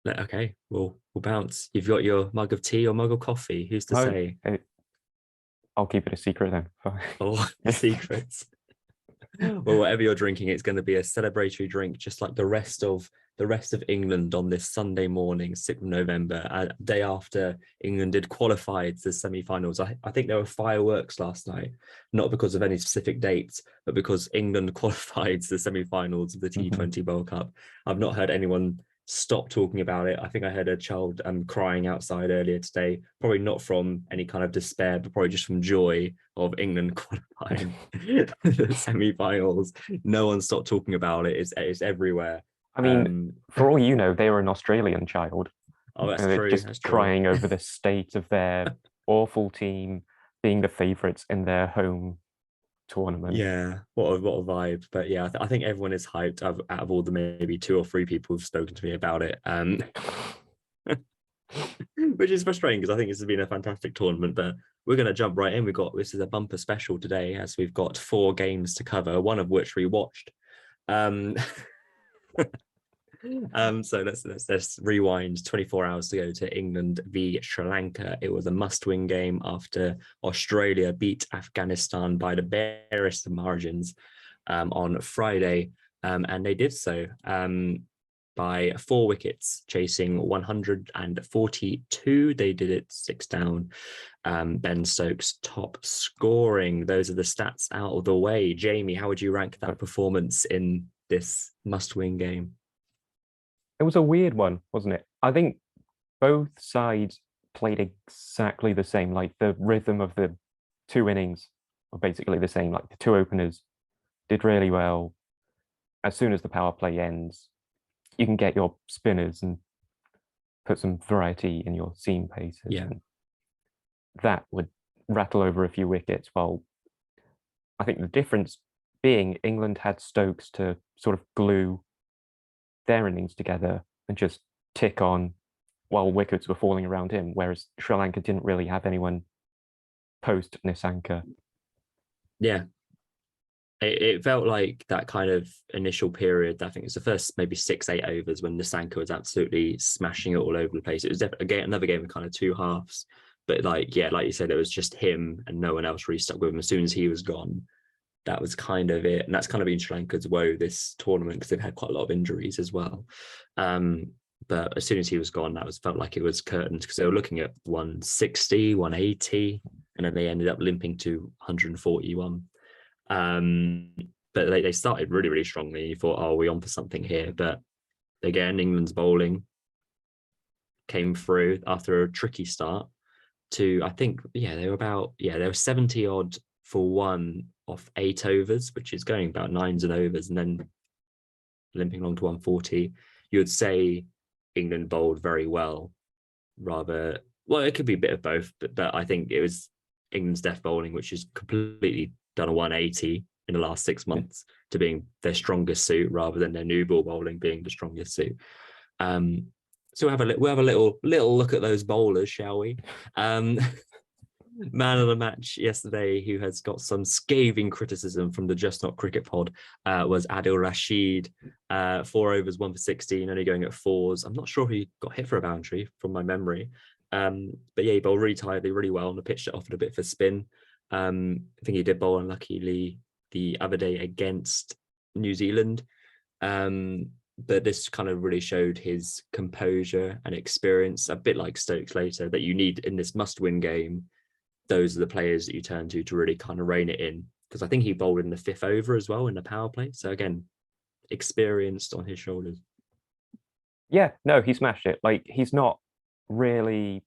Okay, we'll bounce. You've got your mug of tea or mug of coffee. Who's to No, say? I'll keep it a secret then. Oh, secrets. Well, whatever you're drinking, it's going to be a celebratory drink, just like the rest of England on this Sunday morning, 6th of November, day after England did qualify to the semi-finals. I think there were fireworks last night, not because of any specific dates, but because England qualified to the semi-finals of the Mhm. T20 World Cup. I've not heard anyone stop talking about it. I think I heard a child crying outside earlier today, probably not from any kind of despair, but probably just from joy of England qualifying the semi-finals. No one stopped talking about it. It's everywhere. I mean, Um, for all you know, they were an Australian child, oh, that's and they're true. just That's true. crying over the state of their awful team being the favourites in their home tournament. Yeah, what a vibe. But yeah, I think everyone is hyped out of all the maybe two or three people who've spoken to me about it. Which is frustrating because I think this has been a fantastic tournament. But we're going to jump right in. This is a bumper special today, as we've got 4 games to cover, one of which we watched. Um, so let's rewind 24 hours to go to England v Sri Lanka. It was a must-win game after Australia beat Afghanistan by the barest of margins on Friday, and they did so by 4 wickets, chasing 142. They did it 6 down. Ben Stokes top scoring. Those are the stats out of the way. Jamie, how would you rank that performance in this must-win game? It was a weird one, wasn't it? I think both sides played exactly the same. Like the rhythm of the two innings were basically the same. Like the two openers did really well. As soon as the power play ends, you can get your spinners and put some variety in your seam paces, Yeah, and that would rattle over a few wickets. While I think the difference being England had Stokes to sort of glue their innings together and just tick on while wickets were falling around him, whereas Sri Lanka didn't really have anyone post Nisanka. yeah. It felt like that kind of initial period. I think it's the first maybe 6-8 overs when Nisanka was absolutely smashing it all over the place. It was definitely another game of kind of two halves, but like you said, it was just him and no one else really stuck with him. As soon as he was gone, that was kind of it, and that's kind of been Sri Lanka's woe this tournament because they've had quite a lot of injuries as well. Um, but as soon as he was gone, felt like it was curtains because they were looking at 160, 180, and then they ended up limping to 141. Um, but they started really, really strongly. You thought, oh, are we on for something here? But again, England's bowling came through after a tricky start to, I think, they were 70 odd for one off 8 overs, which is going about nines and overs, and then limping along to 140. You would say England bowled very well, rather. Well, it could be a bit of both, but I think it was England's death bowling, which has completely done a 180 in the last 6 months to being their strongest suit, rather than their new ball bowling being the strongest suit. So we'll have a little look at those bowlers, shall we? Man of the match yesterday, who has got some scathing criticism from the Just Not Cricket pod, was Adil Rashid. 4 overs, 1 for 16, only going at fours. I'm not sure if he got hit for a boundary from my memory. But yeah, he bowled really tightly, really well on the pitch that offered a bit for spin. I think he did bowl unluckily the other day against New Zealand. But this kind of really showed his composure and experience, a bit like Stokes later, that you need in this must-win game. Those are the players that you turn to really kind of rein it in. Because I think he bowled in the 5th over as well in the power play. So again, experienced on his shoulders. Yeah, no, he smashed it. Like he's not really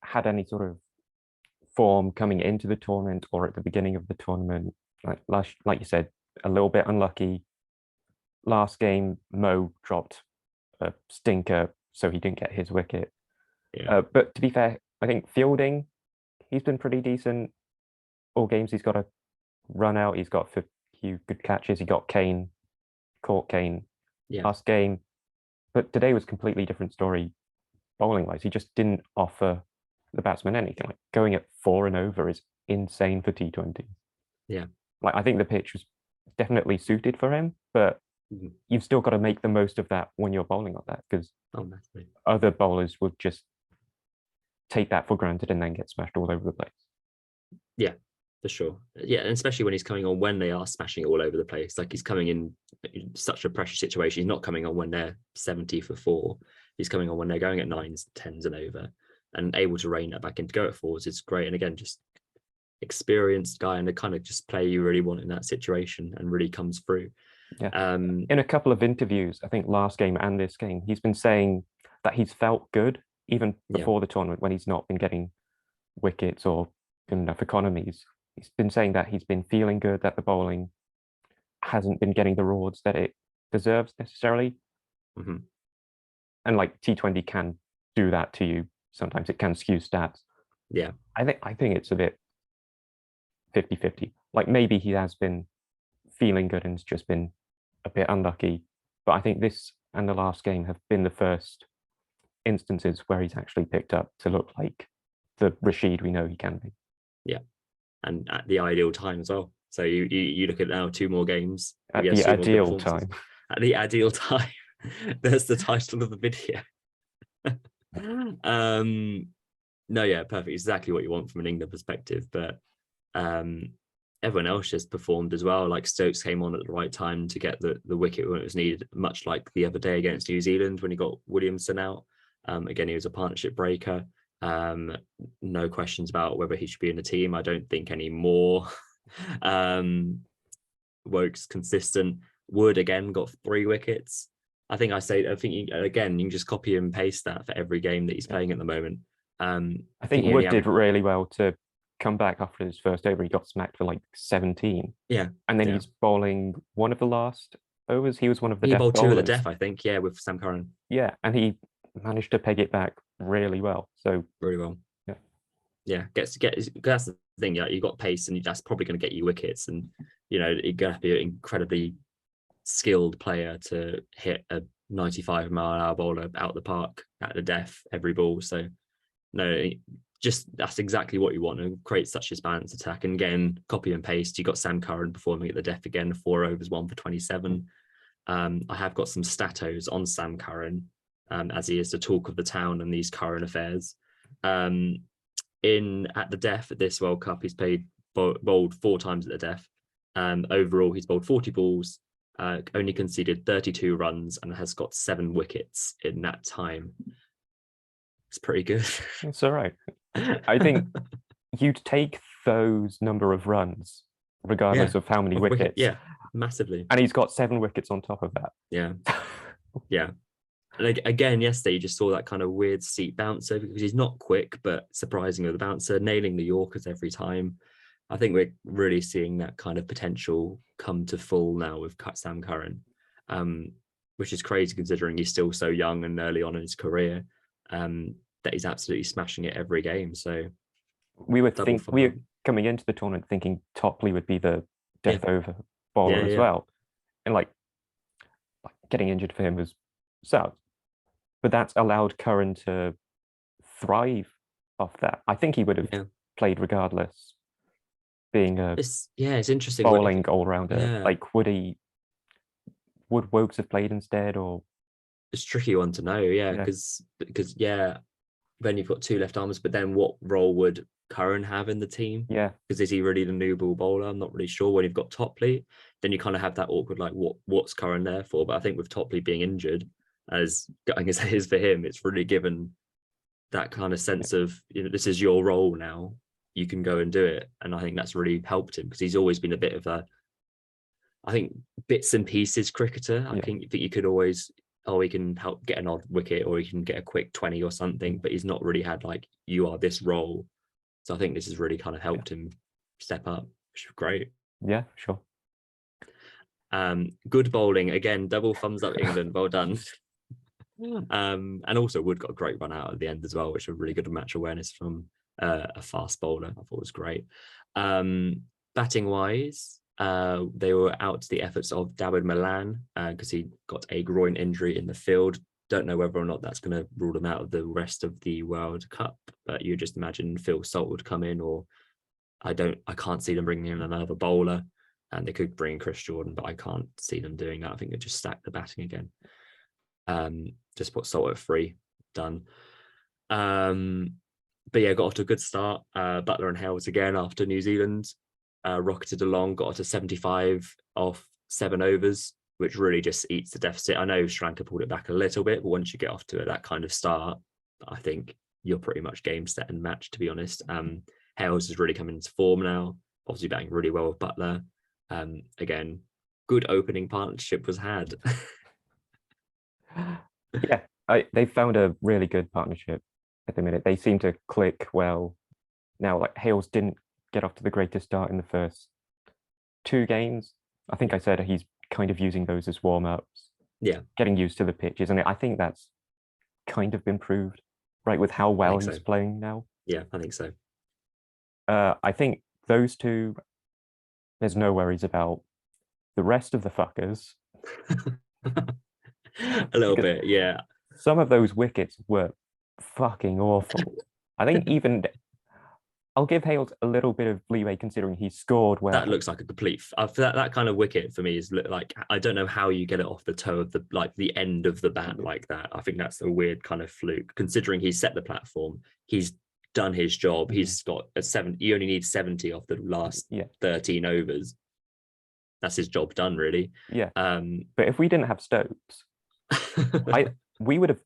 had any sort of form coming into the tournament or at the beginning of the tournament. Like you said, a little bit unlucky. Last game, Mo dropped a stinker, so he didn't get his wicket. Yeah. But to be fair, I think fielding, he's been pretty decent. All games he's got a run out. He's got a few good catches. He got caught Kane Yeah. last game. But today was completely different story bowling wise. He just didn't offer the batsman anything. Like going at 4 and over is insane for T20. Yeah. Like I think the pitch was definitely suited for him, but Mhm. you've still got to make the most of that when you're bowling like that, because Oh, massively. other bowlers would just take that for granted and then get smashed all over the place. Yeah, for sure. Yeah, and especially when he's coming on when they are smashing it all over the place. Like he's coming in such a pressure situation. He's not coming on when they're 70 for 4. He's coming on when they're going at 9s, 10s, and over, and able to rein that back in to go at 4s. It's great. And again, just experienced guy and the kind of just player you really want in that situation and really comes through. Yeah. Um, In a couple of interviews, I think last game and this game, he's been saying that he's felt good even Yeah. before the tournament when he's not been getting wickets or good enough economies. He's been saying that he's been feeling good, that the bowling hasn't been getting the rewards that it deserves necessarily. mhm. And like T20 can do that to you. Sometimes it can skew stats. Yeah. I think it's a bit 50-50. Like maybe he has been feeling good and it's just been a bit unlucky. But I think this and the last game have been the first instances where he's actually picked up to look like the Rashid we know he can be. Yeah. And at the ideal time as well. So you look at now 2 more games At the against 2 more good ideal performances. time. At the ideal time. There's the title of the video. No, yeah, perfect. Exactly what you want from an England perspective. But everyone else just performed as well. Like Stokes came on at the right time to get the wicket when it was needed, much like the other day against New Zealand when he got Williamson out. Again, he was a partnership breaker. No questions about whether he should be in the team. I don't think anymore. Woke's consistent. Wood again got 3 wickets. I think you can just copy and paste that for every game that he's playing at the moment. I think he Wood only did really well to come back after his first over. He got smacked for like 17. Yeah. And then Yeah. he's bowling one of the last overs. He was one of the He death bowled 2 of the bowlers. death, I think. Yeah, with Sam Curran. Yeah, and he managed to peg it back really well. So Really well. Yeah. Yeah, that's the thing. Yeah, you got pace, and that's probably going to get you wickets. And you're going to have to be an incredibly skilled player to hit a 95-mile-an-hour bowler out the park at the death every ball. So no, just that's exactly what you want to create such a balanced attack. And again, copy and paste. You got Sam Curran performing at the death again, 4 overs, 1 for 27. I have got some statos on Sam Curran, as he is the talk of the town and these current affairs. At the death at this World Cup, he's bowled 4 times at the death. Overall, he's bowled 40 balls, only conceded 32 runs, and has got 7 wickets in that time. It's pretty good. it's all right. I think you'd take those number of runs regardless of how many wickets. Yeah, massively. And he's got 7 wickets on top of that. Yeah. Yeah. And again, yesterday you just saw that kind of weird seat bouncer because he's not quick, but surprising with the bouncer, nailing the Yorkers every time. I think we're really seeing that kind of potential come to full now with Sam Curran, which is crazy considering he's still so young and early on in his career, that he's absolutely smashing it every game. So we were coming into the tournament thinking Topley would be the death over bowler as well. And like getting injured for him was sad. But that's allowed Curran to thrive off that. I think he would have played regardless, being it's interesting bowling all-rounder. Like would Wokes have played instead, or it's a tricky one to know, because then you've got 2 left armers, but then what role would Curran have in the team? Yeah, because is he really the new ball bowler? I'm not really sure. When you've got Topley, then you kind of have that awkward like what's Curran there for? But I think with Topley being injured, as gutting as it is for him, it's really given that kind of sense of this is your role now, you can go and do it. And I think that's really helped him because he's always been a bit of I think bits and pieces cricketer. I think you could always he can help get an odd wicket or he can get a quick 20 or something, but he's not really had like you are this role. So I think this has really kind of helped him step up, which is great. Yeah, sure. Good bowling again, double thumbs up England, well done. And also Wood got a great run out at the end as well, which was really good match awareness from a fast bowler. I thought was great. Batting wise, they were out to the efforts of Dawid Malan because he got a groin injury in the field. Don't know whether or not that's going to rule him out of the rest of the World Cup, but you just imagine Phil Salt would come in, or I can't see them bringing in another bowler. and they could bring Chris Jordan, but I can't see them doing that. I think they just stack the batting again. Just put Salt at 3, done. But yeah, got off to a good start. Butler and Hales again after New Zealand rocketed along, got to 75 off 7 overs, which really just eats the deficit. I know Sri Lanka pulled it back a little bit, but once you get off to that kind of start, I think you're pretty much game, set and match, to be honest. Hales is really coming into form now, obviously batting really well with Butler. Again, good opening partnership was had. Yeah, they found a really good partnership at the minute. They seem to click well. Now, like Hales didn't get off to the greatest start in the first 2 games. I think I said he's kind of using those as warm-ups. Yeah. Getting used to the pitches. And I think that's kind of improved, right, with how well he's playing now. Yeah, I think so. I think those 2, there's no worries about. The rest of the fuckers. A little bit, yeah. Some of those wickets were fucking awful. I think even I'll give Hales a little bit of leeway considering he scored well. That looks like a complete that kind of wicket for me is like, I don't know how you get it off the toe of the end of the bat like that. I think that's a weird kind of fluke considering he's set the platform, he's done his job. He's got a 7. He only needs 70 off the last 13 overs. That's his job done, really. Yeah. But if we didn't have Stokes, we would have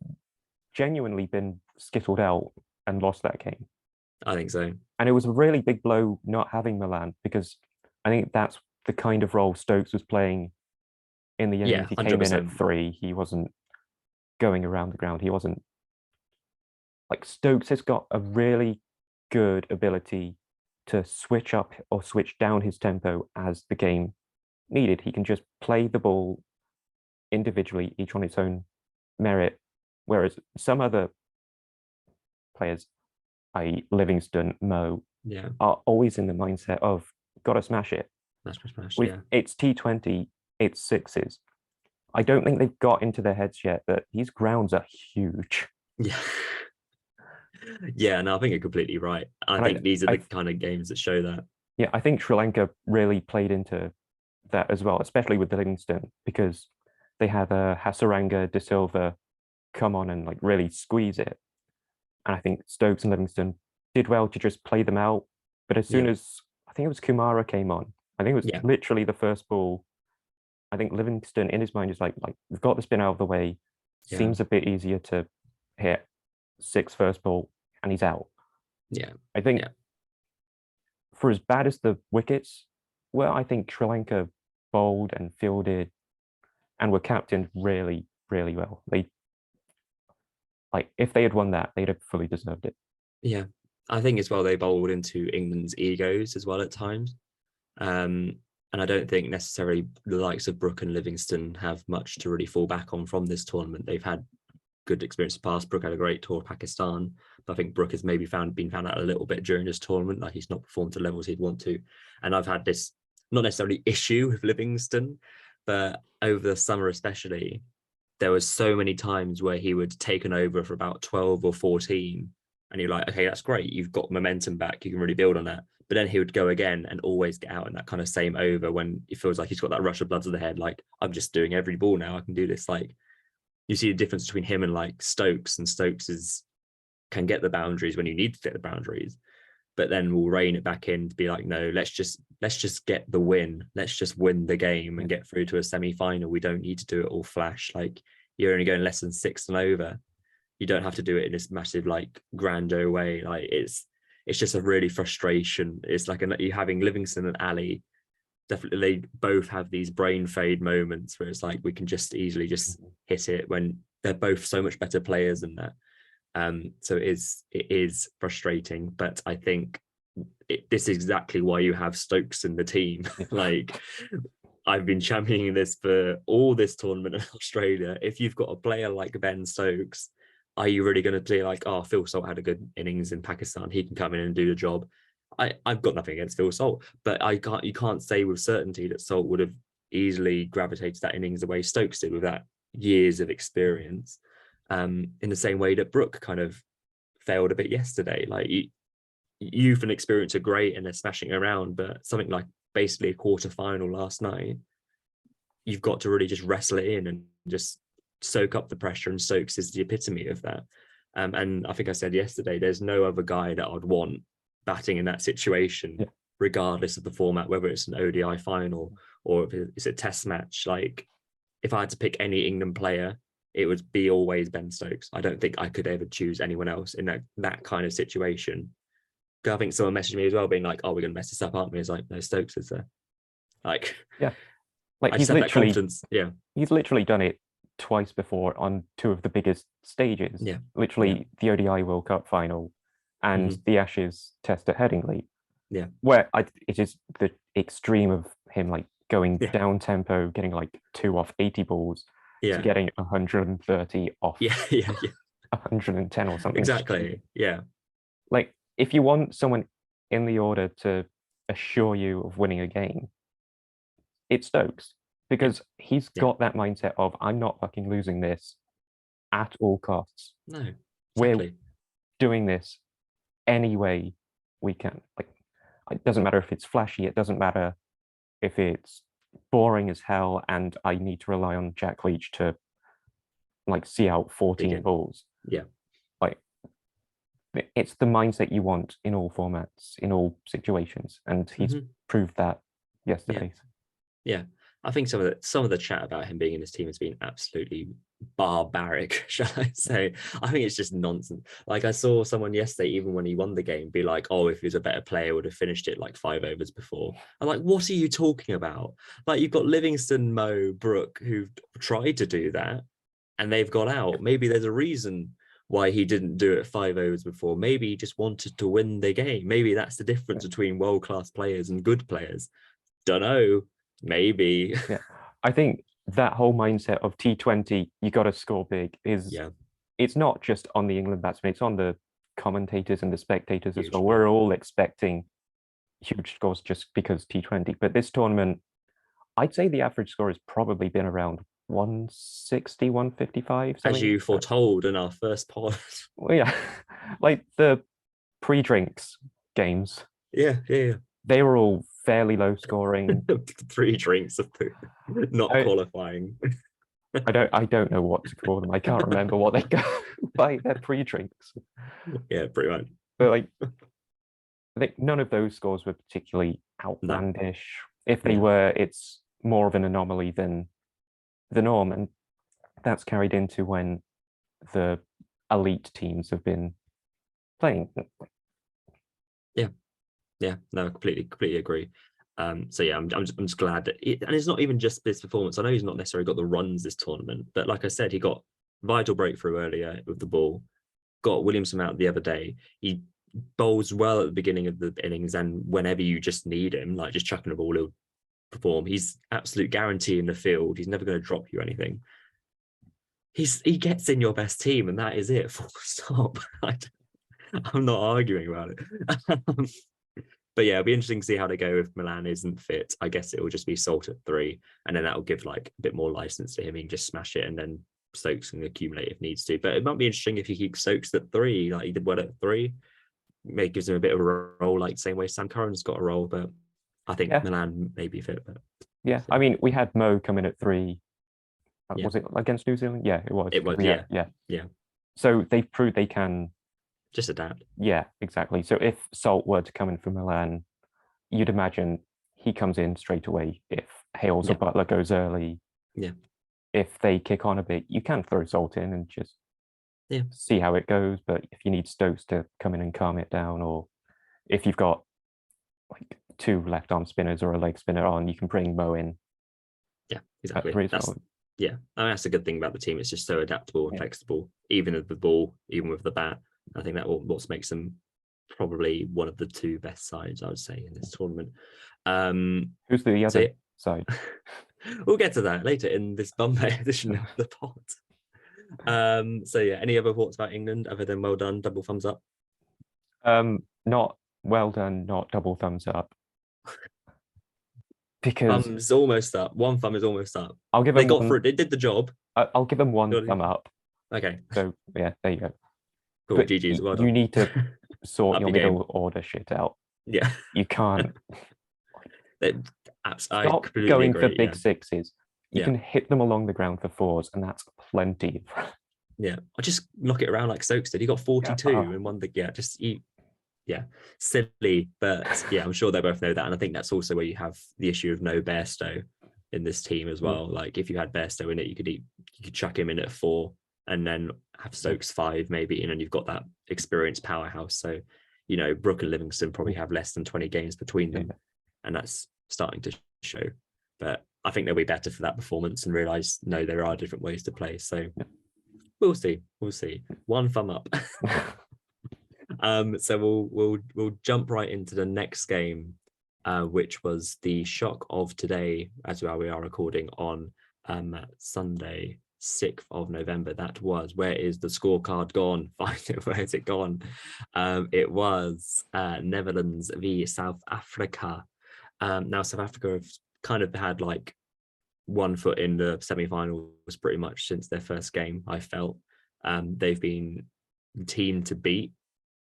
genuinely been skittled out and lost that game. I think so. And it was a really big blow not having Milan, because I think that's the kind of role Stokes was playing in the innings. He came in at 3. He wasn't going around the ground. He wasn't like Stokes has got a really good ability to switch up or switch down his tempo as the game needed. He can just play the ball individually, each on its own merit, whereas some other players, i.e. Livingston, Mo, are always in the mindset of gotta smash it. It's T20, it's 6s. I don't think they've got into their heads yet that these grounds are huge. Yeah. Yeah, no, I think you're completely right. I think these are the kind of games that show that. Yeah, I think Sri Lanka really played into that as well, especially with the Livingston, because they had Hasaranga, De Silva come on and like really squeeze it. And I think Stokes and Livingston did well to just play them out. But as soon as I think it was Kumara came on, I think it was literally the first ball. I think Livingston in his mind is like we've got the spin out of the way. Seems a bit easier to hit 6 first ball, and he's out. Yeah. I think for as bad as the wickets were, I think Sri Lanka bowled and fielded and were captained really, really well. They if they had won that, they'd have fully deserved it. Yeah. I think as well they bowled into England's egos as well at times. And I don't think necessarily the likes of Brooke and Livingston have much to really fall back on from this tournament. They've had good experience past. Brooke had a great tour of Pakistan, but I think Brooke has maybe been found out a little bit during this tournament, like he's not performed to levels he'd want to. And I've had this not necessarily issue with Livingston, but over the summer especially, there was so many times where he would take an over for about 12 or 14, and you're like, okay, that's great, you've got momentum back, you can really build on that. But then he would go again and always get out in that kind of same over when it feels like he's got that rush of blood to the head, like I'm just doing every ball now, I can do this. Like you see the difference between him and like Stokes, and Stokes can get the boundaries when you need to get the boundaries, but then we'll rein it back in to be like, no, let's just get the win. Let's just win the game and get through to a semi-final. We don't need to do it all flash. Like you're only going less than 6 and over. You don't have to do it in this massive like grando way. Like it's just a really frustration. It's like you're having Livingston and Ali. Definitely, they both have these brain fade moments where it's like we can just easily just hit it when they're both so much better players than that. So it is frustrating, but I think this is exactly why you have Stokes in the team. Like I've been championing this for all this tournament in Australia. If you've got a player like Ben Stokes, are you really going to play like, oh, Phil Salt had a good innings in Pakistan, he can come in and do the job? I've got nothing against Phil Salt, but you can't say with certainty that Salt would have easily gravitated that innings the way Stokes did with that years of experience. In the same way that Brooke kind of failed a bit yesterday. Like youth and experience are great and they're smashing around, but something like basically a quarter final last night, you've got to really just wrestle it in and just soak up the pressure, and Stokes is the epitome of that. And I think I said yesterday, there's no other guy that I'd want batting in that situation, regardless of the format, whether it's an ODI final or if it's a test match. Like, if I had to pick any England player, it would be always Ben Stokes. I don't think I could ever choose anyone else in that kind of situation. I think someone messaged me as well, being like, "Oh, we're gonna mess this up, aren't we?" It's like, no, Stokes is there. Like, like I he's just have that literally confidence. Yeah, he's literally done it twice before on two of the biggest stages. Yeah. Literally the ODI World Cup final and the Ashes test at Headingley. Yeah. Where it is the extreme of him like going down tempo, getting like 2 off 80 balls to getting 130 off 110 or something. Exactly. Yeah. Like, if you want someone in the order to assure you of winning a game, it's Stokes, because he's got that mindset of, I'm not fucking losing this at all costs. No, exactly. We're doing this any way we can. Like, it doesn't matter if it's flashy, it doesn't matter if it's boring as hell and I need to rely on Jack Leach to like see out 14 balls. Yeah. Like, it's the mindset you want in all formats, in all situations, and he's proved that yesterday. Yeah. I think some of the chat about him being in his team has been absolutely barbaric, shall I say. I think it's just nonsense. Like, I saw someone yesterday, even when he won the game, be like, "Oh, if he was a better player, would have finished it like 5 overs before." I'm like, what are you talking about? Like, you've got Livingston, Mo, Brooke, who've tried to do that and they've got out. Maybe there's a reason why he didn't do it 5 overs before. Maybe he just wanted to win the game. Maybe that's the difference between world-class players and good players. Don't know. Maybe. I think that whole mindset of T20, you got to score big, is it's not just on the England batsmen, it's on the commentators and the spectators as well. We're all expecting huge scores just because T20. But this tournament, I'd say the average score has probably been around 160, 155. As you foretold in our first pod. Well, yeah, like the pre-drinks games. Yeah. They were all fairly low scoring. 3 drinks of not qualifying. I don't know what to call them. I can't remember what they go by. They're pre-drinks. Yeah, pretty much. But like, I think none of those scores were particularly outlandish. If they were, it's more of an anomaly than the norm, and that's carried into when the elite teams have been playing. Yeah, no, completely agree. So yeah, I'm just glad that and it's not even just this performance. I know he's not necessarily got the runs this tournament, but like I said, he got vital breakthrough earlier with the ball, got Williamson out the other day. He bowls well at the beginning of the innings, and whenever you just need him, like just chucking a ball, he'll perform. He's absolute guarantee in the field. He's never going to drop you anything. He gets in your best team, and that is it. Full stop. I'm not arguing about it. But yeah, it'll be interesting to see how they go if Milan isn't fit. I guess it will just be Salt at 3, and then that will give like a bit more license to him. He can just smash it, and then Stokes can accumulate if needs to. But it might be interesting if he keeps Stokes at 3, like he did well at 3. Maybe gives him a bit of a role, like the same way Sam Curran's got a role. But I think Milan may be fit. But I mean, we had Mo come in at 3. Was it against New Zealand? Yeah, it was. It was. Yeah. So they've proved they can just adapt. Yeah, exactly. So if Salt were to come in for Milan, you'd imagine he comes in straight away. If Hales or Butler goes early, if they kick on a bit, you can throw Salt in and just see how it goes. But if you need Stokes to come in and calm it down, or if you've got like 2 left arm spinners or a leg spinner on, you can bring Mo in. Yeah, exactly. That's a good thing about the team. It's just so adaptable and flexible, even with the ball, even with the bat. I think that what makes them probably one of the 2 best sides, I would say, in this tournament. Who's the other side? We'll get to that later in this Bombay edition of the pod. So yeah, any other thoughts about England other than well done, double thumbs up? Not well done, not double thumbs up. Because thumb's almost up. One thumb is almost up. I'll give them. They got through. They did the job. I'll give them 1 thumb up. Okay. So yeah, there you go. Cool. But GG's. Well done. You need to sort your middle order shit out. Yeah. You can't. I Stop completely going agree. for big sixes. You can hit them along the ground for fours, and that's plenty. Yeah, I just knock it around like Stokes did. He got 42 and won the silly, but yeah, I'm sure they both know that. And I think that's also where you have the issue of no Bairstow in this team as well. Like if you had Bairstow in it, you could chuck him in at 4 and then have Stokes 5 maybe, and then you've got that experienced powerhouse. So, you know, Brook and Livingston probably have less than 20 games between them, and that's starting to show. But I think they'll be better for that performance and realize, no, there are different ways to play. So we'll see. One thumb up. So we'll jump right into the next game, which was the shock of today, as well. We are recording on Sunday, 6th of November. That was, where is the scorecard gone? Find it. Where is it gone? It was Netherlands v South Africa. Now South Africa have kind of had like one foot in the semi-finals pretty much since their first game. I felt they've been the team to beat.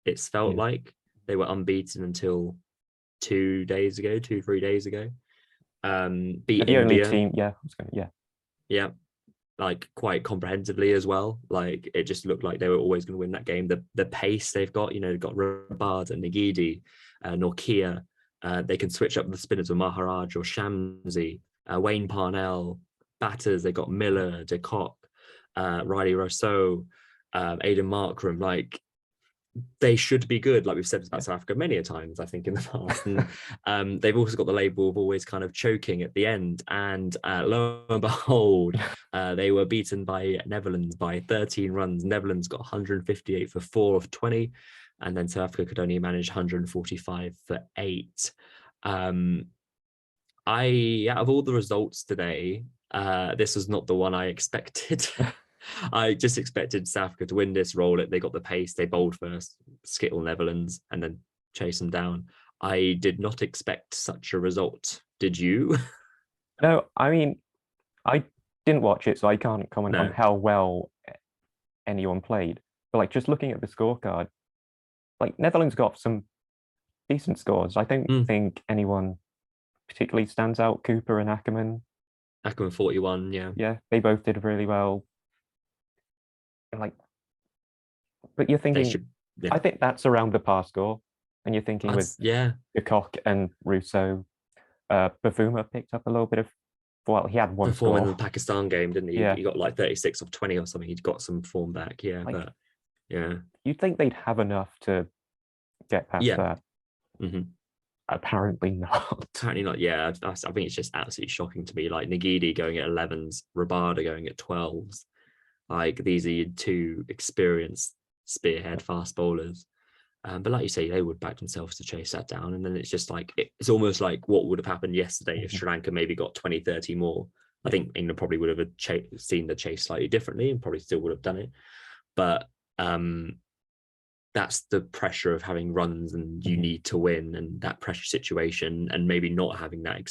It's felt like they were unbeaten until 3 days ago. Beat the only India. team, like quite comprehensively as well. Like it just looked like they were always going to win that game. The pace they've got, you know, they've got Rabada, Ngidi, Norkia. They can switch up the spinners with Maharaj or Shamsi, Wayne Parnell, batters. They got Miller, De Kock, Riley Rousseau, Aidan Markram. Like they should be good, like we've said about South Africa many a times, I think, in the past. And they've also got the label of always kind of choking at the end. And lo and behold, they were beaten by Netherlands by 13 runs. Netherlands got 158 for 4 of 20, and then South Africa could only manage 145 for 8. Out of all the results today, this was not the one I expected. I just expected South Africa to win this, roll it. They got the pace, they bowled first, skittle Netherlands, and then chase them down. I did not expect such a result. Did you? No, I mean, I didn't watch it, so I can't comment on how well anyone played. But like just looking at the scorecard, like Netherlands got some decent scores. I don't think anyone particularly stands out. Cooper and Ackerman. Ackerman 41, Yeah, they both did really well. And like, but you're thinking, I think that's around the par score, and you're thinking with De Kock and Rousseau, Bavuma picked up a little bit of, well, he had one form score in the Pakistan game, didn't he? Yeah. He got like 36 of 20 or something. He'd got some form back, but you'd think they'd have enough to get past that. Apparently not. Apparently not. Yeah, I think it's just absolutely shocking to me. Like Ngidi going at 11s, Rabada going at 12s. Like these are your two experienced spearhead fast bowlers. But like you say, they would back themselves to chase that down. And then it's just like, it's almost like what would have happened yesterday if Sri Lanka maybe got 20, 30 more. I think England probably would have seen the chase slightly differently and probably still would have done it. But that's the pressure of having runs and you need to win, and that pressure situation, and maybe not having that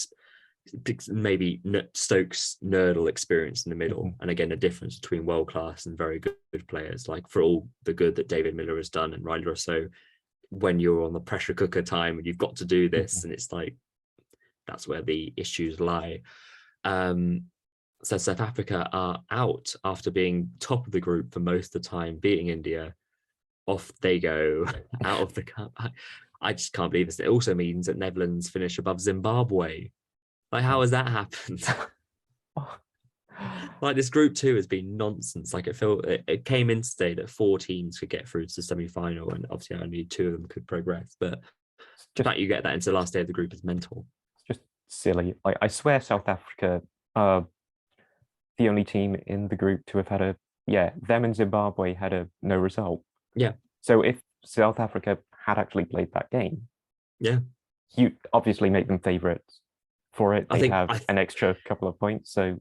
maybe Stokes Nurdle experience in the middle. And again, the difference between world class and very good players, like for all the good that David Miller has done and Riley Rousseau, when you're on the pressure cooker time and you've got to do this, and it's like that's where the issues lie. So South Africa are out after being top of the group for most of the time, beating India. Off they go out of the cup. I just can't believe this. It also means that Netherlands finish above Zimbabwe. Like, how has that happened? Like, this group 2 has been nonsense. Like, it came in today that 4 teams could get through to the semi-final, and obviously only 2 of them could progress. But the fact you get that into the last day of the group is mental. It's just silly. Like, I swear South Africa are the only team in the group to have had them and Zimbabwe had no result. Yeah. So if South Africa had actually played that game, you obviously make them favourites for it. They'd have an extra couple of points. So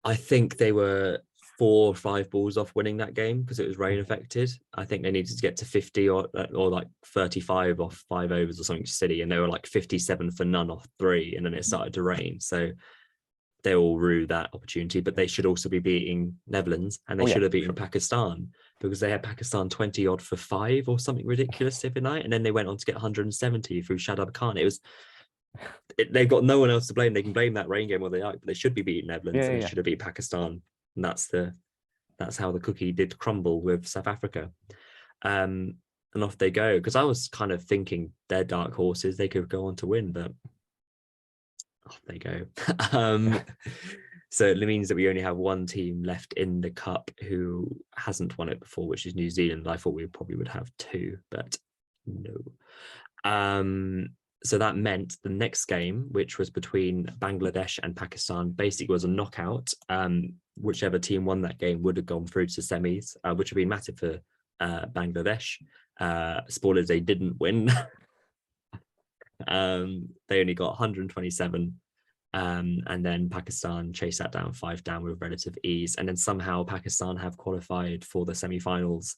I think they were 4 or 5 balls off winning that game because it was rain affected. I think they needed to get to 50 or like 35 off 5 overs or something silly, and they were like 57 for none off 3, and then it started to rain. So they all rue that opportunity, but they should also be beating Netherlands, and they should have beaten Pakistan, because they had Pakistan 20 odd for 5 or something ridiculous every night, and then they went on to get 170 through Shadab Khan. It was they've got no one else to blame. They can blame that rain game all they like, but they should be beating Netherlands and they Yeah. should have beat Pakistan. And that's how the cookie did crumble with South Africa. And off they go. Because I was kind of thinking they're dark horses, they could go on to win, but off they go. So it means that we only have one team left in the cup who hasn't won it before, which is New Zealand. I thought we probably would have two, but no. So that meant the next game, which was between Bangladesh and Pakistan, basically was a knockout. Whichever team won that game would have gone through to semis, which would be massive for Bangladesh. Spoilers, they didn't win. They only got 127. And then Pakistan chased that down 5 down with relative ease. And then somehow Pakistan have qualified for the semi-finals.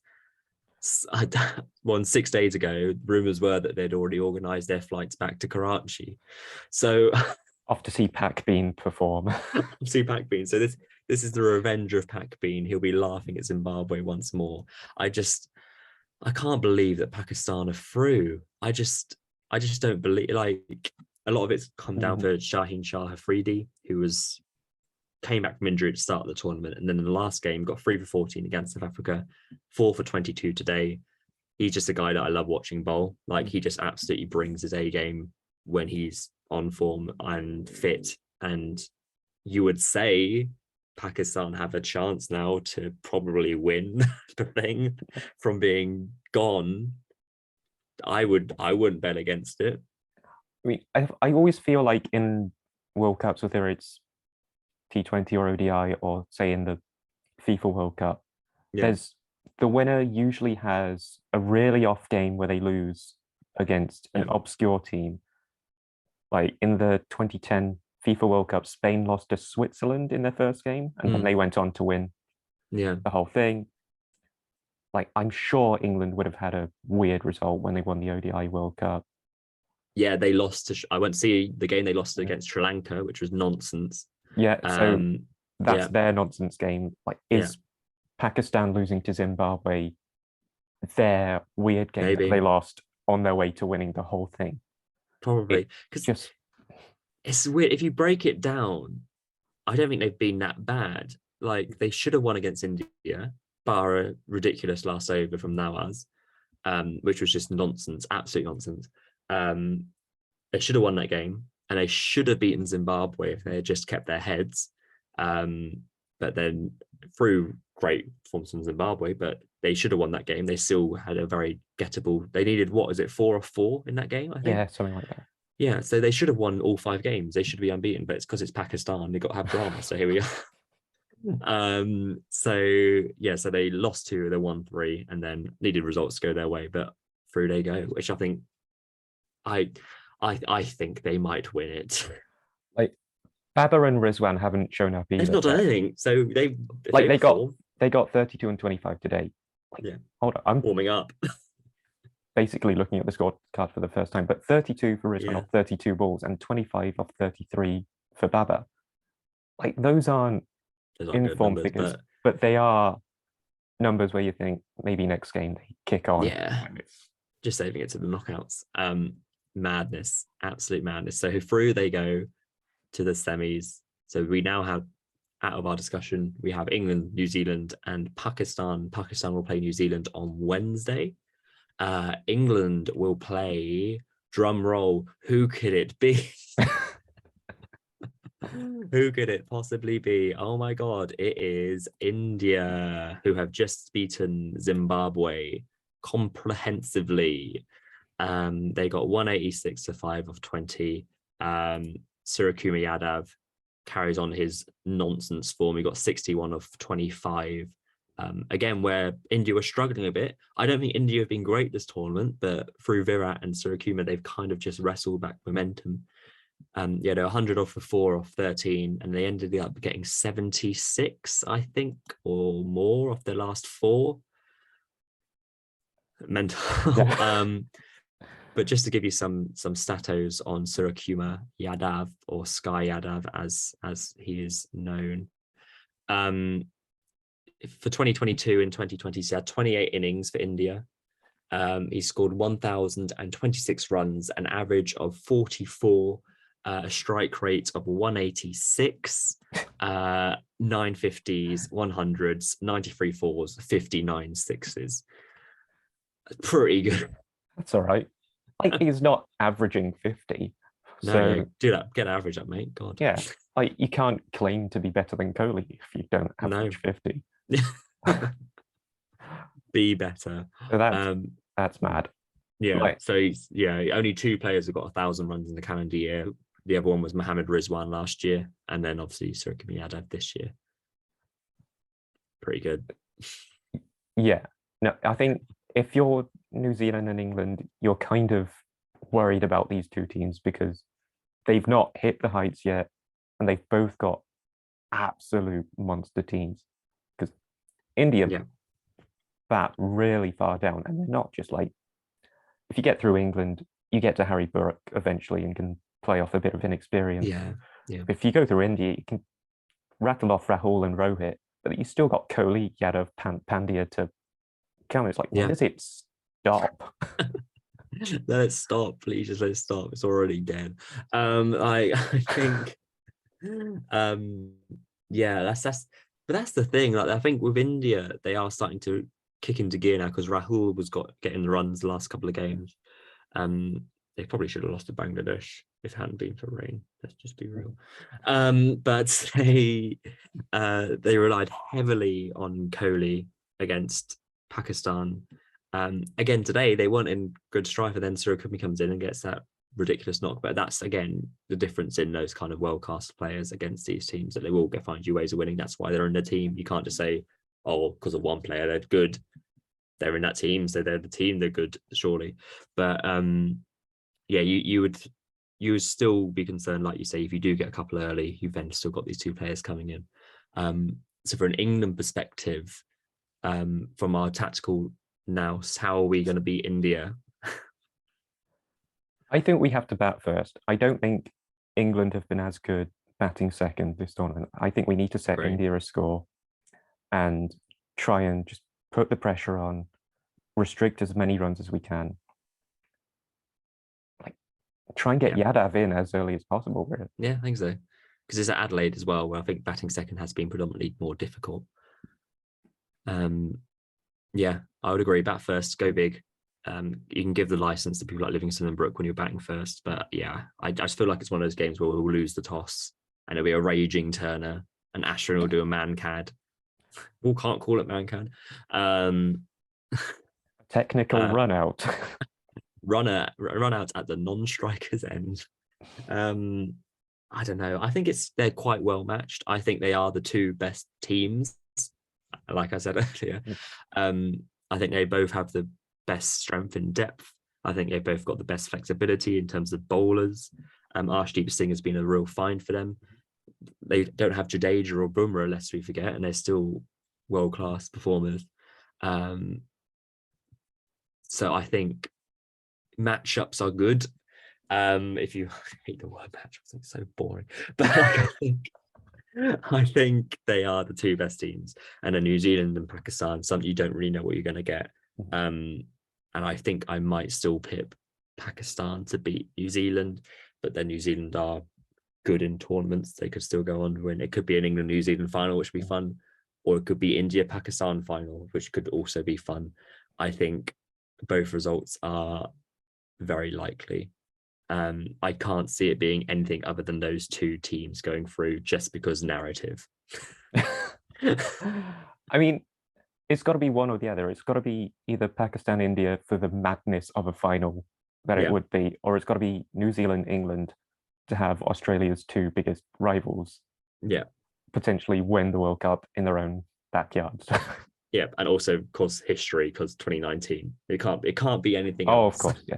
6 days ago, rumors were that they'd already organized their flights back to Karachi. So off to see Pac Bean perform. see Pac Bean. So this is the revenge of Pac Bean. He'll be laughing at Zimbabwe once more. I can't believe that Pakistan are through. I just don't believe, like, a lot of it's come down for Shaheen Shah Afridi, who came back from injury to start the tournament, and then in the last game got 3 for 14 against South Africa, 4 for 22 today. He's just a guy that I love watching bowl. Like, he just absolutely brings his A game when he's on form and fit. And you would say Pakistan have a chance now to probably win the thing from being gone. I wouldn't bet against it. I mean, I always feel like in World Cups, whether it's T20 or ODI, or say in the FIFA World Cup, there's the winner usually has a really off game where they lose against an obscure team. Like in the 2010 FIFA World Cup, Spain lost to Switzerland in their first game, and then they went on to win the whole thing. Like, I'm sure England would have had a weird result when they won the ODI World Cup. Yeah, they lost to. I went to see the game they lost against Sri Lanka, which was nonsense. Yeah, so that's their nonsense game. Like, is Pakistan losing to Zimbabwe their weird game that they lost on their way to winning the whole thing? Probably, because it's weird. If you break it down, I don't think they've been that bad. Like, they should have won against India, bar a ridiculous last over from Nawaz, which was just nonsense, absolute nonsense. They should have won that game, and they should have beaten Zimbabwe if they had just kept their heads. But then through great performance from Zimbabwe, but they should have won that game. They still had a very gettable. They needed, what is it, 4 or 4 in that game? I think. Yeah, something like that. Yeah, so they should have won all 5 games. They should be unbeaten, but it's because it's Pakistan. They got to have drama. So here we are. So they lost 2, they won 3, and then needed results to go their way, but through they go, which I think I think they might win it. Like, Babar and Rizwan haven't shown up either. They've not done anything, so they got 32 and 25 today. Like, hold on, I'm warming up. Basically looking at the scorecard for the first time, but 32 for Rizwan off 32 balls and 25 off 33 for Babar. Like, those aren't informed numbers, figures, but they are numbers where you think maybe next game they kick on. Yeah, just saving it to the knockouts. Madness, absolute madness. So through they go to the semis. So we now have, out of our discussion, we have England, New Zealand, and Pakistan. Pakistan will play New Zealand on Wednesday. England will play, drum roll, who could it be? Who could it possibly be? Oh my God, it is India, who have just beaten Zimbabwe comprehensively. They got 186 to 5 of 20. Surakumar Yadav carries on his nonsense form. He got 61 of 25. Again, where India was struggling a bit. I don't think India have been great this tournament, but through Virat and Surakumar, they've kind of just wrestled back momentum. They're 100 off for 4 off 13, and they ended up getting 76, I think, or more off their last 4. Mental. Yeah. But just to give you some statos on Surakumar Yadav, or Sky Yadav as he is known. For 2022 and 2020, he had 28 innings for India, He scored 1,026 runs, an average of 44, a strike rate of 186, 950s, 100s, 93 fours, 59 sixes. Pretty good. That's all right. Like he's not averaging 50. No, So yeah, do that. Get an average up, mate. God. yeah, like you can't claim to be better than Kohli if you don't average 50. Be better. So that's mad. Yeah. Like, So only 2 players have got 1,000 runs in the calendar year. The other one was Mohammed Rizwan last year, and then obviously Surikumi Yadav this year. Pretty good. yeah. No, I think if you're New Zealand and England, you're kind of worried about these two teams because they've not hit the heights yet, and they've both got absolute monster teams. Because India bat really far down, and they're not just like, if you get through England, you get to Harry Burke eventually and can play off a bit of inexperience. Yeah. If you go through India, you can rattle off Rahul and Rohit, but you still got Kohli, Yadav, Pandya to come. It's like, when does it stop? Let it stop, please. Just let it stop. It's already dead. I think, but that's the thing. Like, I think with India, they are starting to kick into gear now because Rahul was getting the runs the last couple of games. They probably should have lost to Bangladesh if it hadn't been for rain. Let's just be real. But they relied heavily on Kohli against Pakistan. Again today, they weren't in good strife, and then Surikumi comes in and gets that ridiculous knock. But that's again the difference in those kind of world-class players against these teams, that they will find you ways of winning. That's why they're in the team. You can't just say, oh, because of one player they're good, they're in that team, so they're the team, they're good, surely. But you would still be concerned, like you say, if you do get a couple early, you've then still got these 2 players coming in. So for an England perspective, from our tactical now, how are we going to beat India? I think we have to bat first. I don't think England have been as good batting second this tournament. I think we need to set India a score and try and just put the pressure on, restrict as many runs as we can. Like, try and get Yadav in as early as possible. Really. Yeah, I think so. Because it's at Adelaide as well, where I think batting second has been predominantly more difficult. Yeah, I would agree. Bat first, go big. You can give the license to people like Livingston and Brooke when you're batting first. But yeah, I just feel like it's one of those games where we'll lose the toss and it'll be a raging Turner, and Ashwin will do a man-cad. We can't call it man-cad. Technical run out. run out at the non-striker's end. I don't know. I think they're quite well matched. I think they are the 2 best teams. Like I said earlier, I think they both have the best strength and depth. I think they've both got the best flexibility in terms of bowlers. Arshdeep Singh has been a real find for them. They don't have Jadeja or Bumrah, lest we forget, and they're still world-class performers. So I think matchups are good. If you hate the word matchups, it's so boring. But I think they are the 2 best teams, and a New Zealand and Pakistan, something you don't really know what you're going to get. And I think I might still pip Pakistan to beat New Zealand, but then New Zealand are good in tournaments. They could still go on to win. It could be an England-New Zealand final, which would be fun, or it could be India-Pakistan final, which could also be fun. I think both results are very likely. I can't see it being anything other than those 2 teams going through, just because narrative. I mean, it's got to be one or the other. It's got to be either Pakistan, India for the madness of a final that it would be, or it's got to be New Zealand, England to have Australia's 2 biggest rivals. Yeah. Potentially win the World Cup in their own backyards. Yeah, and also, of course, history, because 2019. It can't be anything else. Else. Of course, yeah.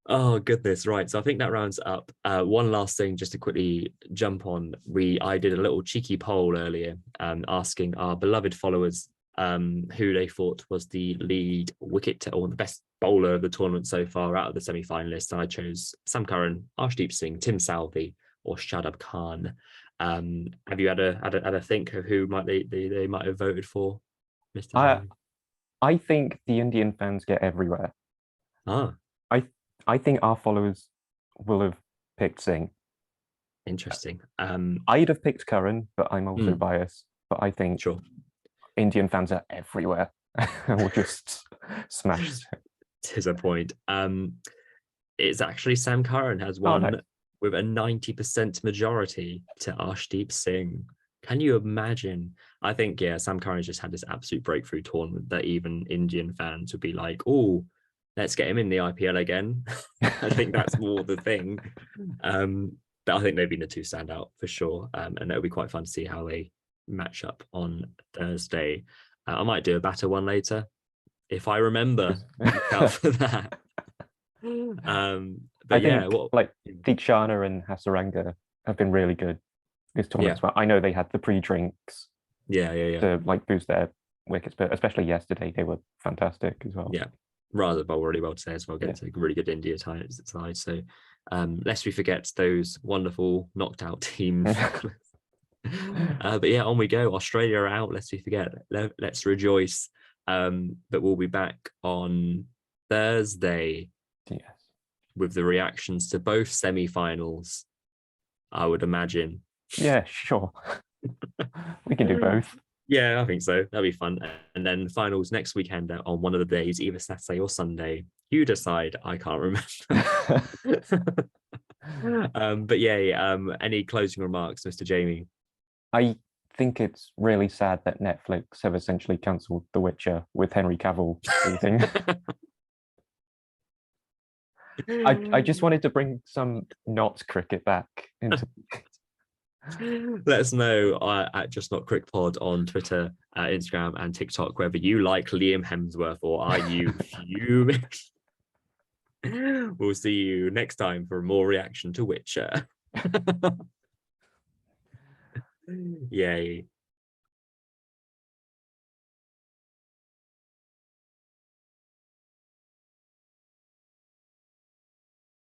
Oh goodness, right. So I think that rounds up. One last thing, just to quickly jump on. I did a little cheeky poll earlier, asking our beloved followers who they thought was the lead wicket or the best bowler of the tournament so far out of the semi-finalists. And I chose Sam Curran, Arshdeep Singh, Tim Southee, or Shadab Khan. Have you had a think of who they might have voted for, Mr. I think the Indian fans get everywhere. Ah, I think our followers will have picked Singh. interesting. I'd have picked Curran, but I'm also Hmm, biased. But I think sure. Indian fans are everywhere and will just smash. Tis a point. It's actually Sam Curran has Oh won no. with a 90% majority to Arshdeep Singh. Can you imagine? I think, yeah, Sam Curran's just had this absolute breakthrough tournament that even Indian fans would be like, oh, let's get him in the IPL again. I think that's more the thing. But I think they've been the two standout for sure. And it'll be quite fun to see how they match up on Thursday. I might do a batter one later if I remember. Look out for that. I But yeah, think what? like Deekshana and Hasaranga have been really good this tournament Yeah, as well. I know they had the pre-drinks yeah. to like boost their wickets, but especially yesterday they were fantastic as well. Yeah, rather well, really well to say as well. Yeah. Against a really good India side. So, lest we forget those wonderful knocked out teams. But yeah, on we go. Australia are out. Lest we forget. Let's rejoice. But we'll be back on Thursday Yes. with the reactions to both semi-finals. I would imagine. Yeah, sure. We can do both. Yeah, I think so. That'll be fun. And then finals next weekend on one of the days, either Saturday or Sunday. You decide. I can't remember. But yeah, any closing remarks, Mr. Jamie? I think it's really sad that Netflix have essentially cancelled The Witcher with Henry Cavill leading. I just wanted to bring some not cricket back into. Let us know at Just Not Crick Pod on Twitter, Instagram, and TikTok whether you like Liam Hemsworth or are you fuming. We'll see you next time for more reaction to Witcher. Yay.